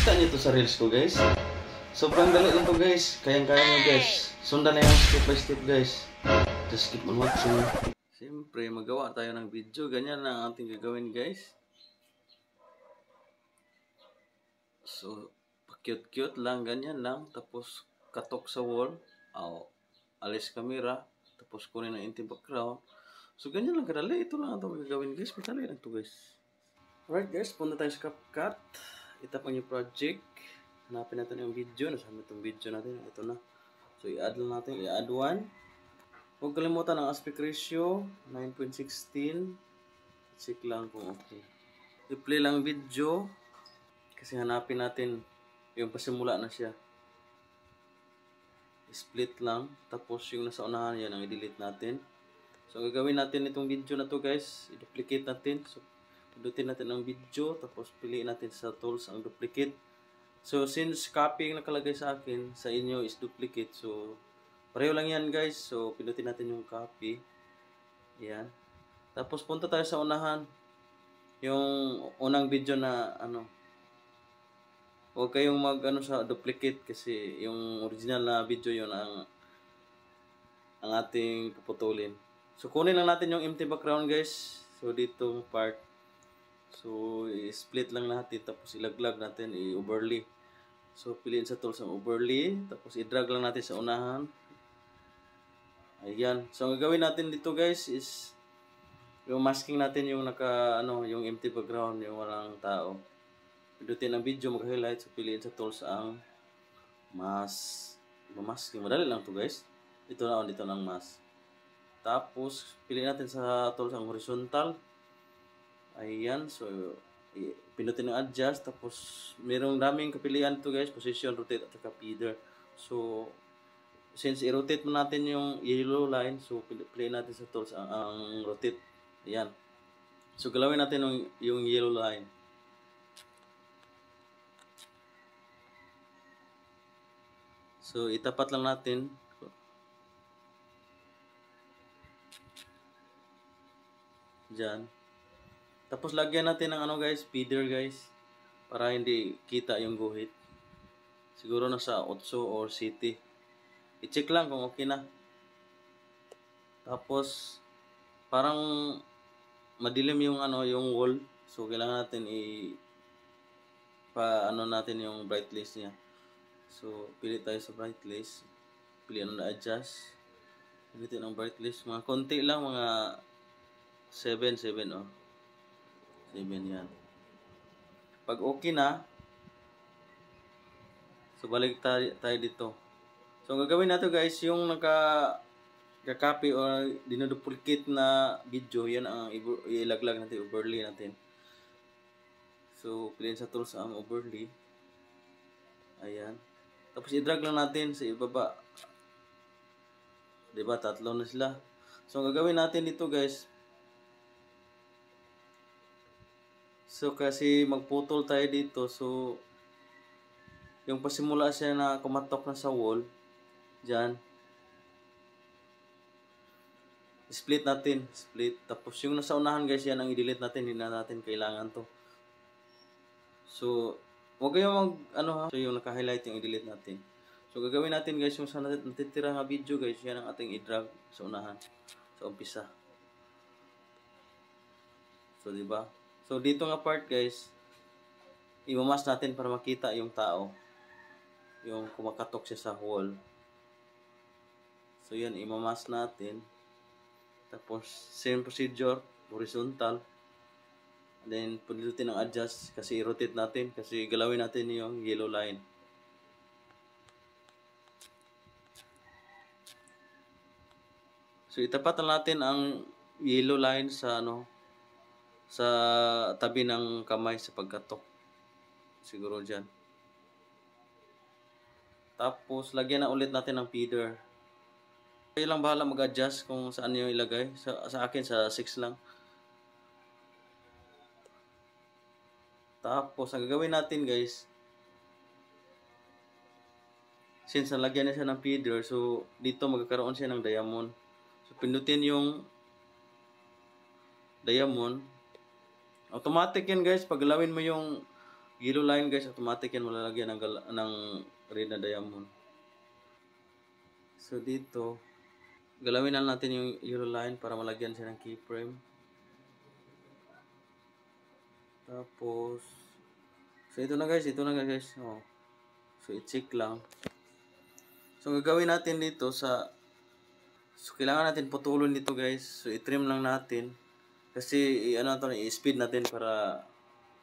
Nakita niyo to sa reels ko, guys. Sobrang dali lang to, guys. Kayang-kaya niyo, guys. Sundan na yung step by step, guys. Just keep on watching. Siyempre, magawa tayo ng video. Ganyan lang ang ating gagawin, guys. So, pa-cute-cute lang, ganyan lang. Tapos, katok sa wall. Alis camera. Tapos, kunin ang intim background. So, ganyan lang kadali. Ito lang ang gagawin, guys. Madali lang to, guys. Alright, guys. Punta tayo sa CapCut. Itap ang yung project. Hanapin natin yung video. Nasama itong video natin. Ito na. So, i-add lang natin. I-add 1. Huwag kalimutan ang aspect ratio. 9.16. Check lang kung okay. I-play lang video. Kasi hanapin natin yung pasimula na siya. Split lang. Tapos yung nasa unahan yan ang i-delete natin. So, gagawin natin itong video na to, guys. I-duplicate natin. So, pindutin natin ang video, tapos piliin natin sa tools ang duplicate. So, since copy yung nakalagay sa akin, sa inyo is duplicate. So, pareho lang yan, guys. So, pindutin natin yung copy. Yan. Tapos, punta tayo sa unahan. Yung unang video na, huwag kayong sa duplicate kasi yung original na video yun ang ating puputulin. So, kunin lang natin yung empty background, guys. So, dito part. So, i-split lang natin, tapos ilaglag natin, i-overlay. So, piliin sa tools ang overlay, tapos i-drag lang natin sa unahan. Ayan. So, ang gagawin natin dito, guys, is yung masking natin yung yung empty background, yung walang tao. Pindutin ang video, mag-highlight, so piliin sa tools ang masking. Madali lang to, guys. Dito na ang mask. Tapos, piliin natin sa tools ang horizontal. Ayan, so pinutin ng adjust, tapos merong daming kapilian to, guys, position, rotate at saka feeder. So since i-rotate mo natin yung yellow line, so play natin sa tools ang rotate. Ayan, so galawin natin yung yellow line. So itapat lang natin. Diyan. Tapos lagyan natin ng guys, feeder, guys, para hindi kita yung guhit. Siguro nasa 8 or 7. I-check lang kung okay na. Tapos parang madilim yung yung wall. So kailangan natin natin yung brightness niya. So pili tayo sa brightness. Pili na adjust. Pilitin ang brightness, mga konti lang, mga 7 7 yan. Pag okay na, so balik tayo dito. So ang gagawin natin, guys, yung naka-copy or dinoduplicate na video, yan ang ilaglag natin, overlay natin. So piliin sa tools ang overlay. Ayan. Tapos i-drag lang natin sa ibaba. Diba, tatlo na sila. So ang gagawin natin dito, guys, so kasi magputol tayo dito, so yung pasimula siya na kumatok na sa wall, dyan, split natin, tapos yung nasa unahan, guys, yan ang i-delete natin, hindi na natin kailangan to. So huwag kayong so yung naka-highlight yung i-delete natin. So gagawin natin, guys, yung sa natitira nga video, guys, yan ang ating i-drag sa unahan, sa umpisa. So diba? So dito nga part, guys, imamas natin para makita yung tao. Yung kumakatok siya sa wall. So yan, imamas natin. Tapos same procedure, horizontal. And then pindutin ang adjust kasi i-rotate natin, kasi galawin natin yung yellow line. So itapat natin ang yellow line sa sa tabi ng kamay sa pagkatok. Siguro dyan. Tapos lagyan na ulit natin ng feeder. Kayo lang bahala mag-adjust kung saan nyo ilagay. Sa akin, sa 6 lang. Tapos ang gagawin natin, guys, since nalagyan na siya ng feeder, so dito magkakaroon siya ng diamond. So pindutin yung diamond. Automatic yan, guys. Pag galawin mo yung Yellow line guys, automatic yan malalagyan ng red na diamond. So dito, galawin na natin yung yellow line para malagyan siya ng keyframe. Tapos, so ito na guys. Oh. So i-check lang. So gagawin natin dito so kailangan natin putulin dito guys. So i-trim lang natin. Kasi i-speed natin para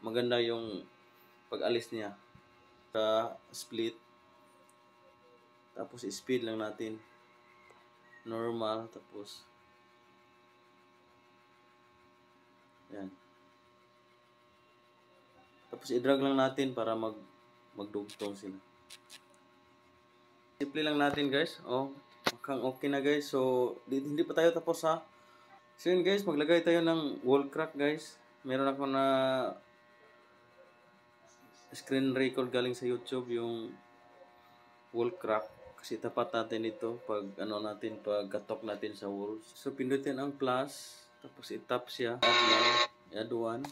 maganda yung pag-alis niya. Sa split. Tapos i-speed lang natin. Normal. Tapos yan. Tapos i-drag lang natin para magdugtong sila. Simple lang natin guys. Oh, mukhang okay na guys. So hindi pa tayo tapos ha. So yun guys, maglagay tayo ng wall crack guys. Meron ako na screen record galing sa YouTube yung wall crack. Kasi tapat natin ito pag pag katok natin sa wall. So pindutin ang plus, tapos i-tap siya, add 1.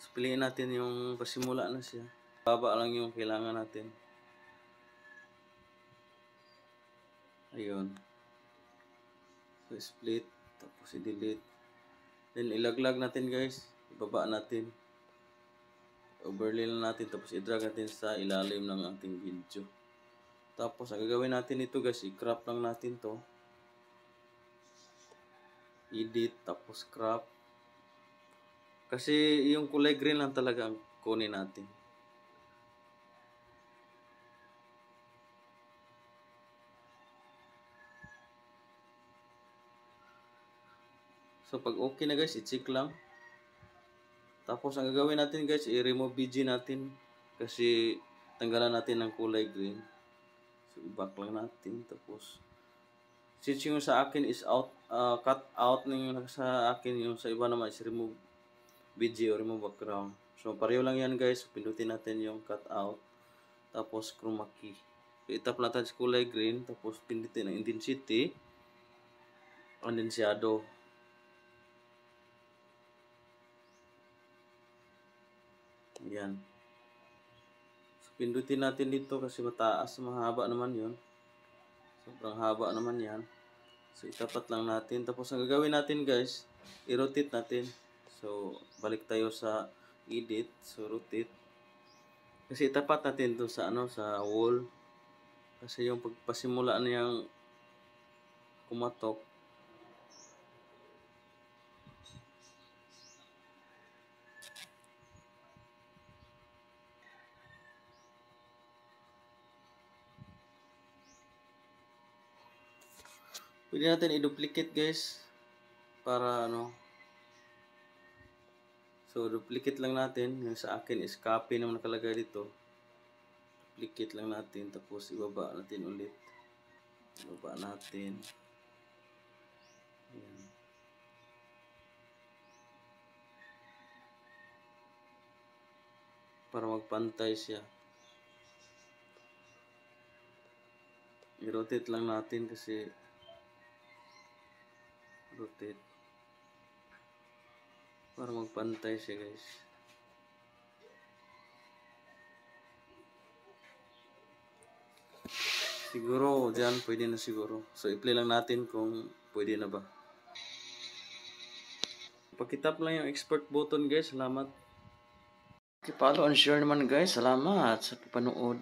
So piliin natin yung pasimula na siya. Baba lang yung kailangan natin. Ayun. So split, tapos i-delete. Then ilaglag natin guys, ibaba natin. Overlay lang natin, tapos i-drag natin sa ilalim ng ating video. Tapos ang gagawin natin ito guys, i-crop lang natin to. Edit, tapos crop. Kasi yung kulay green lang talaga ang kunin natin. So pag okay na guys, i-check lang. Tapos ang gagawin natin guys, i-remove BG natin. Kasi tanggalan natin ng kulay green. So i-back lang natin. Tapos since yung sa akin is cut out yung sa akin, yung sa iba naman is remove BG or remove background. So pareho lang yan guys. Pindutin natin yung cut out. Tapos chroma key. So itap natin sa kulay green. Tapos pindutin ang intensity. And then shadow. Ayan. So pindutin natin dito kasi mataas. Mahaba naman yun. Sobrang haba naman yan. So itapat lang natin. Tapos ang gagawin natin guys, i-rotate natin. So balik tayo sa edit. So rotate. Kasi itapat natin to sa sa wall. Kasi yung pagpasimula niyang kumatok. Pwede natin i-duplicate guys. Para So duplicate lang natin. Yung sa akin is copy naman nakalagay dito. Duplicate lang natin. Tapos ibaba natin ulit. Ibaba natin. Ayan. Para magpantay siya. I-rotate lang natin kasi rotate para magpantay siya guys. Siguro dyan pwede na siguro. So i-play lang natin kung pwede na ba. Pakitap lang yung export button guys. Salamat. Okay, follow and share naman guys. Salamat sa panood.